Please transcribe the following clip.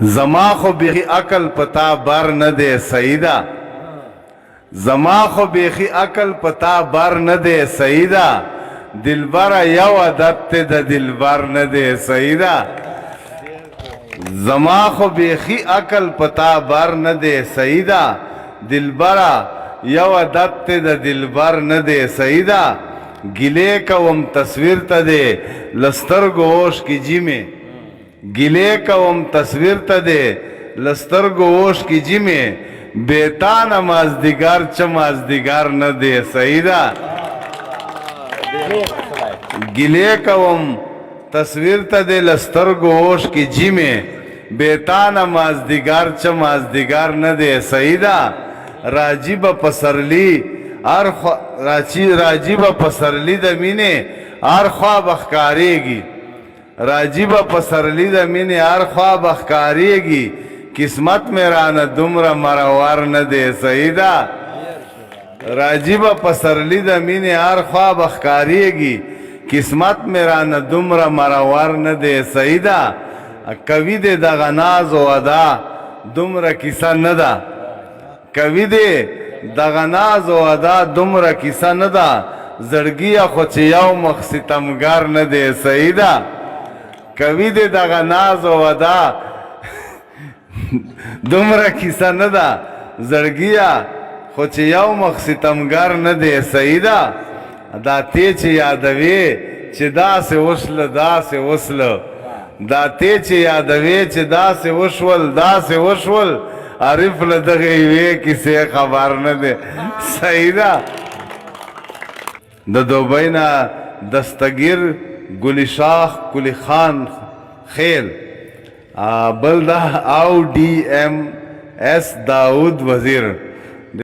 زما خو بیخی عقل پتا بر نه دی سیدا زما خو بیخی عقل پتا بر نه دی سیدا دلبر یو عادت ته د دلبر نه دی سیدا زما خو بیخی عقل پتا بر نه دی سیدا دلبر یو عادت ته د دلبر نه دی سیدا گلے کوم تصویر ته دی لستر گوش کی جی میں گلے کوم تصویر ته دی لستر گوش کی جی میں بیتا نماز دیگر چماز دیگر نه دی سیدا گلے کوم تصویر ته دی لستر گوش کی جی میں بیتا نماز دیگر چماز دیگر نه دی سیدا راجی با پسرلی راجی با پسرلی د مینه هر خوا بخکاریږي راجی با پسرلی د مینه هر خوا بخکاریږي قسمت میرا نه دومره مرور نه دی سیدا راجی با پسرلی د مینه هر خوا بخکاریږي قسمت میرا نه دومره مرور نه دی سیدا کوي دې دغه ناز او ادا دومره کیسه نه ده کوي دې دغه ناز او ادا دومره کیسه نه ده زړګي خو چې یو مخ ستمګر نه دی سیدا کوي دې دغه ناز او ادا دومره کیسه نه ده زړګي خو چې یو مخ ستمګر نه دی سیدا دا ته چې یادوي چې داسې وشله داسې وسله دا ته چې یادوي چې داسې وشول داسې وشول عارف له دغه یوې کیسې خبر نه دی سیدا د دوبۍ نه دستگیر ګلی شاخ ګلی خان خیل بل دا او ڈی ایم ایس داود وزیر